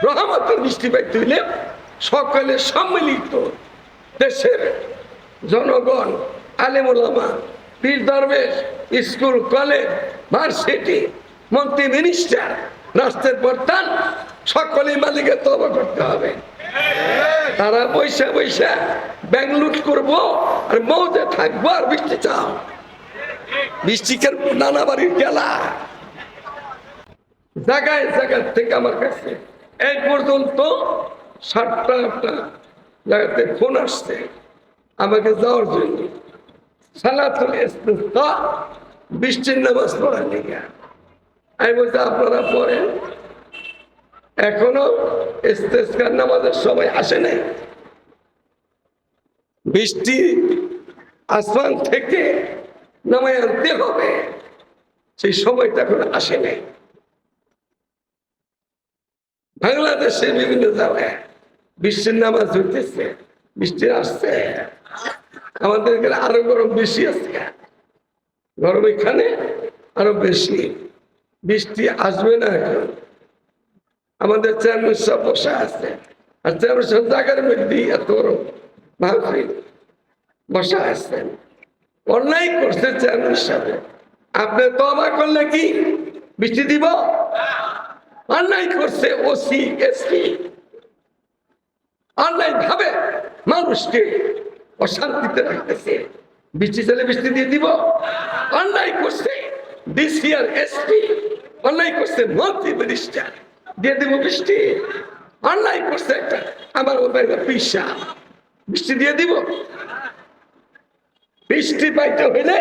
রহমতের বৃষ্টি পাইতে হইলে সকলে সম্মিলিত দেশের জনগণ, আলেম ওলামা, পীর দরবেশ, স্কুল কলেজ, ভার্সিটি, মন্ত্রী মিনিস্টার, রাষ্ট্রের প্রধান সকলেই মালিকের তওবা করতে হবে। তারা পয়সা পয়সা ব্যাংক লুট করবো আর মৌজে থাকবো আর বৃষ্টি চাও। বৃষ্টিকের নানা বাড়ির গেলা জায়গায় জায়গায় থেকে আমার কাছে এই পর্যন্ত 7টা 8টা জায়গাতে ফোন আসছে আমাকে যাওয়ার জন্য। সালাতুল ইস্তিসকা বৃষ্টির নামাজ পড়ার লিগে। আমি বলছি আপনারা পড়েন, এখনো ইস্তিসকার নামাজের সময় আসে নাই। বৃষ্টি আসমান থেকে নামায় আনতে হবে, সেই সময়টা এখন আসে নাই। বাংলাদেশের বিভিন্ন জায়গায় বৃষ্টির নামাজ হইতেছে, বৃষ্টি আসছে। আমাদের এখানে আরো গরম বেশি আছে, গরম এখানে আরো বেশি। বৃষ্টি আসবে না এখন। আমাদের চেয়ারম্যান সব বসা আছে, আর চেয়ারম্যান সব জায়গার মধ্যে এত গরম মাহফিল বসা আছেন। অন্যায় করছে চেয়ারম্যান সাহেব। আপনি তওবা করলে কি বৃষ্টি দিব? অন্যায় করছে ওসি এসপি, অন্যায় ভাবে মানুষকে অশান্তিতে রাখতেছে। বৃষ্টি চাইলে বৃষ্টি দিয়ে দিব? অন্যায় করছে ডিসি আর এসপি, অন্যায় করছে মন্ত্রী মিনিস্টার, দিয়ে দিব বৃষ্টি? অন্যায় করছে একটা আমার ওদের পিসা, বৃষ্টি দিয়ে দিব? বৃষ্টি পাইতে হইলে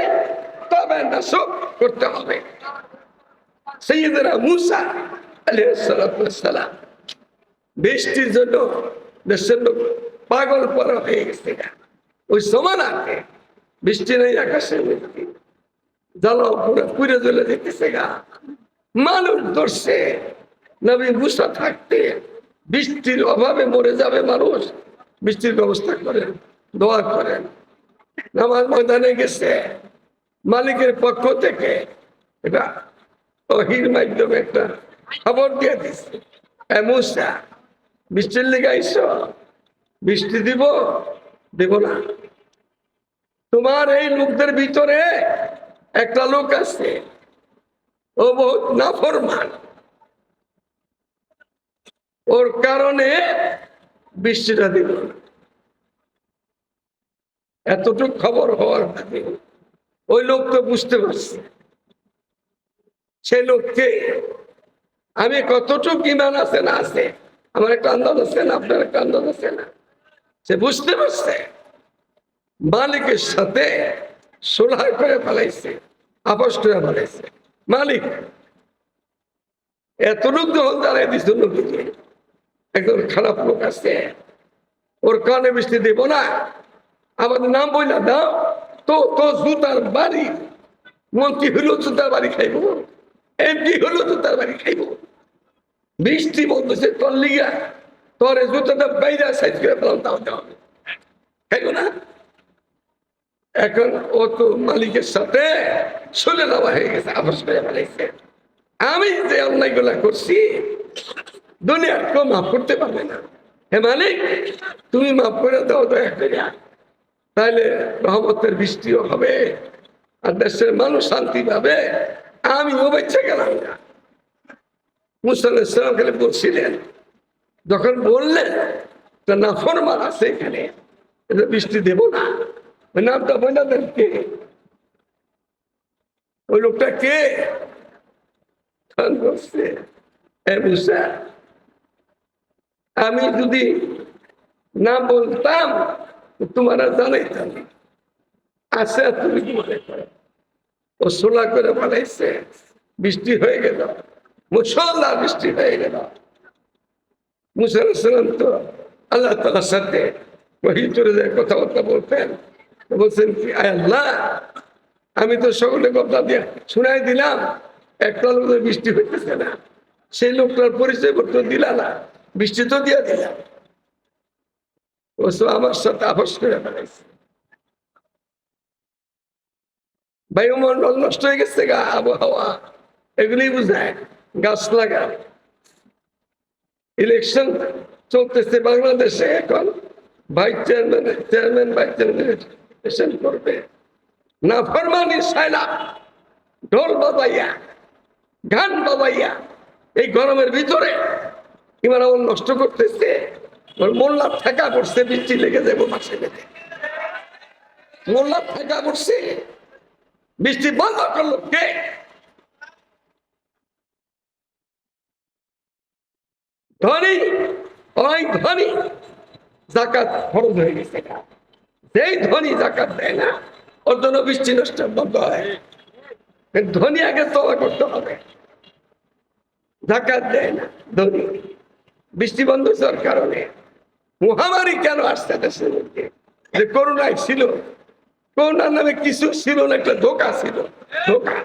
তবে নাশক করতে হবে। সাইয়েদনা মুসা আলাইহিস সালাম বৃষ্টির জন্য দেশের লোক পাগল পরা হয়ে গেছে। ওই জমানাতে বৃষ্টি নেই, আকাশের মধ্যে জ্বালাও পুরে জ্বলে যেতেছে গা। মানুষ ধরছে নবী মুসা থাকতে বৃষ্টির অভাবে মরে যাবে মানুষ, বৃষ্টির ব্যবস্থা করেন, দোয়া করেন। নামাজ ময়দানে গেছে, মালিকের পক্ষ থেকে এটা ওহীর মাধ্যমে একটা খবর দিয়ে দিচ্ছে, মুসা বৃষ্টির লেগে আইস, বৃষ্টি দিব? দেব না। তোমার এই লোকদের ভিতরে একটা লোক আছে, ও বহুত নাফরমান, ওর কারণে বৃষ্টিটা দিব না। এতটুকু খবর হওয়ার পরে ওই লোক তো বুঝতে পারছে সেই লোককে আমি কতটুকু ইমান আছে না আছে, আমার একটা আন্দাজ আছে না, আপনার একটা আন্দাজ আছে না। সে বুঝতে পারছে মালিকের সাথে সুলহ করে ফেলাইছে, আপোষ করে ফেলাইছে। মালিক এতটুকু যখন জানাই দিস লোককে, একজন খারাপ লোক আছে, ওর কানে বৃষ্টি দেব না, আমাদের নাম বইলা দাও তো, তো জুতার বাড়ি, মন্ত্রী হলো জুতার বাড়ি খাইব, এমপি হলো জুতার বাড়ি খাইব। বৃষ্টি বলতেছে তোর লিগা, তোর জুতাটা বাইরে সাইজ করে ফেলাম, তাও হবে, খাইব না। এখন ও তো মালিকের সাথে চলে যাওয়া হয়ে গেছে, আপোষ করে ফেলাইছে। আমি যে অন্যায় গুলা করছি দুনিয়ার কেউ মাফ করতে পারবে না। হে মালিক, তুমি মাফ করে দাও দয়া করে, তাহলে রহমতের বৃষ্টিও হবে আর দেশের মানুষ শান্তি পাবে। আমিও বেঁচে গেলাম না। মুসা আলাইহিস সালাম খালি বলছিলেন, যখন বললেন নাফরমান আছে এখানে, বৃষ্টি দেব না, ওই নামটা বলে দেন কে, ওই লোকটা কে? বলছে মুসা, আমি যদি না বলতাম তোমারা জানাইতাম। আচ্ছা তুমি কি মনে করো? ও সোলা করে বানাইছে, বৃষ্টি হয়ে গেল, মুসলধারে বৃষ্টি হয়ে গেল। মুসা আলাইহিস সালাম তো আল্লাহ তাআলার সাথে ওহী চলে যায়, কথাবার্তা বলতেন। বলছেন কি, আয় আল্লাহ, আমি তো সকলে কথা দিয়ে শুনাই দিলাম, একটা লোকের বৃষ্টি হইতেছে না, সেই লোকটার পরিচয় পত্র দিলা না, বৃষ্টি তো দিয়া দিলাম। আমার সাথে আপোষ করে ফেলাইছে। বায়ুমন্ডল নষ্ট হয়ে গেছে গা, আবহাওয়া, এগুলি বুঝায়। গাছ লাগা, ইলেকশন চলতেছে বাংলাদেশে, এখন vice chairman vice chairman election করবে। না ফরমানি সাইলা ঢোল বাজাইয়া গান বাজাইয়া এই গরমের ভিতরে ইমান আমল নষ্ট করতেছে। মোল্লা ঠেকা পড়ছে, বৃষ্টি লেগে যাবো মাসে বেঁধে। মোল্লা ঠেকা পড়ছে, বৃষ্টি বন্ধ করলো কে? ধনী, ওই ধনী জাকাত ফরজ হয়ে গেছে। যেই ধনী জাকাত দেয় না ওর জন্য বৃষ্টি নষ্ট বন্ধ হয়। ধনী আগে তওবা করতে হবে, জাকাত দেয় না ধনী। বৃষ্টি বন্ধ হওয়ার কারণে মহামারী কেন আসছে দেশের মধ্যে? যে করোনায় ছিল, করোনার নামে কিছু ছিল না, একটা ধোঁকা ছিল, ধোঁকা।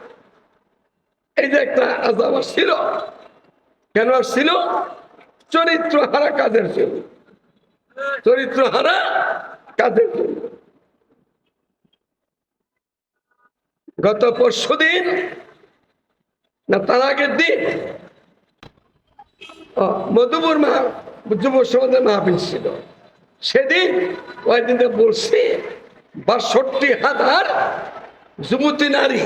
এই যে একটা আযাব ছিল, কেন আসছিল? চরিত্র হারা কাজের জন্য, চরিত্র হারা কাজের জন্য। গত পরশুদিন না তার আগের দিন মধুপুর যুব সমাজের মাহফিল ছিল। সেদিন ওই দিনে বলছি ৬২,০০০ যুবতী নারী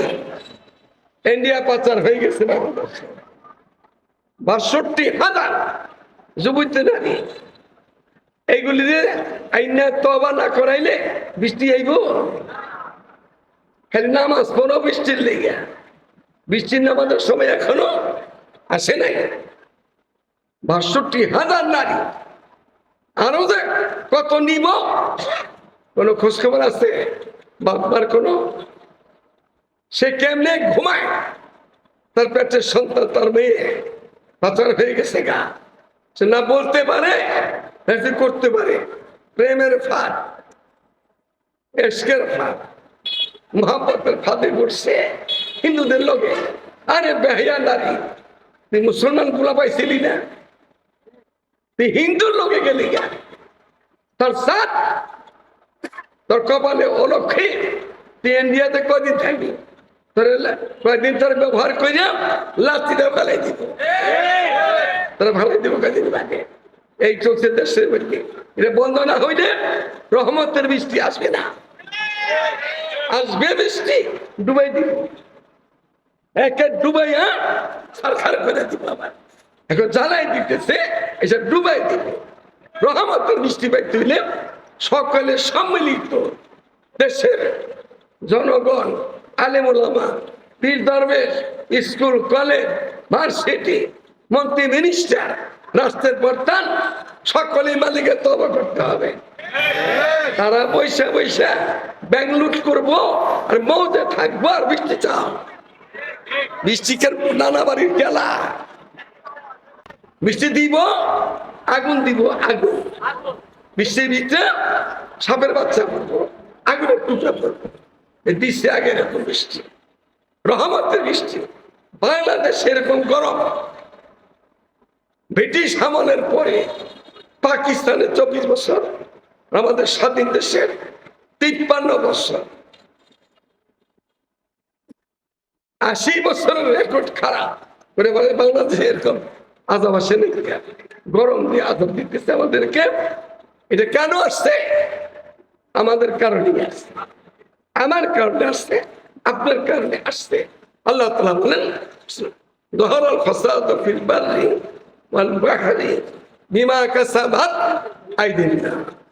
ইন্ডিয়া পাচার হয়ে গেছে বাংলাদেশে। ৬২,০০০ যুবতী নারী। এইগুলি যে আইনা তওবা না করাইলে বৃষ্টি আইব? খালি নামাজ পড়ো বৃষ্টির লেগে, বৃষ্টির নামাজের সময় এখনো আসে নাই। ৬২,০০০ নারী। আরো যে কত নিব কোন খোঁজ খবর আছে? বাপমার কোন, সে কেমনে ঘুমায়, তার পেটের সন্তান, তার মেয়ে পাচার হয়ে গেছে গা, সে না বলতে পারে করতে পারে। প্রেমের ফাঁদ, এশকের ফাঁদ, মহাব্বতের ফাঁদে পড়ছে হিন্দুদের লোকে। আরে বেহায়া নারী, তুই মুসলমান গুলা পাইছিলি না, তুই হিন্দুর লোকে গেলি গা। তোর সাথ, তোর কপালে অলক্ষী, তুই ইন্ডিয়াতে কদিন থাকবি? তোর কয়েকদিন তোর ব্যবহার করিয়া লাঠিটা ফেলাই দিব, তোরা ফেলাই দিব কদিন বাদে। এই চলছে দেশের মধ্যে। এটা বন্ধ না হইলে রহমতের বৃষ্টি আসবে না। আসবে বৃষ্টি, ডুবাই দিব, একে ডুবাই সরকার করে দিব। আবার এখন জ্বালাই দিতেছে, এসব ডুবাই দিব। রহমতের বৃষ্টি পাইতে হইলে সকলে সম্মিলিত দেশের জনগণ, আলেম ওলামা, পীর দরবেশ, স্কুল কলেজ, ভার্সিটি, মন্ত্রী মিনিস্টার, রাষ্ট্রের প্রধান, সকলেই মালিকের তওবা করতে হবে। তারা পয়সা পয়সা ব্যাংক লুট করবো আর মৌজে থাকবো আর বৃষ্টি চাও। বৃষ্টিকের নানা বাড়ির গেলা, বৃষ্টি দিব, আগুন দিব, আগুন। বৃষ্টির ভিতরে সাপের বাচ্চা পড়বো, আগুনের টুকরা পড়বো। দিচ্ছে আগে এরকম বৃষ্টি, রহমতের বৃষ্টি। বাংলাদেশে এরকম গরম ব্রিটিশ আমলের পরে, পাকিস্তানের 24 বছর, আমাদের স্বাধীন দেশের 53 বছর, 80 বছরের রেকর্ড খারাপ করে বলে বাংলাদেশে এরকম আযাব আসে নাকি? গরম দিয়ে আযাব দিতেছে আমাদেরকে। এটা কেন আসছে? আমাদের কারণে আসছে, আমার কারণে আসছে, আপনার কারণে আসছে। আল্লাহ তাআলা বলেন, যহরাল ফাসাদু ফিল বাররি ওয়াল বাহরি বিমা কাসাবাত আইদিন নাস।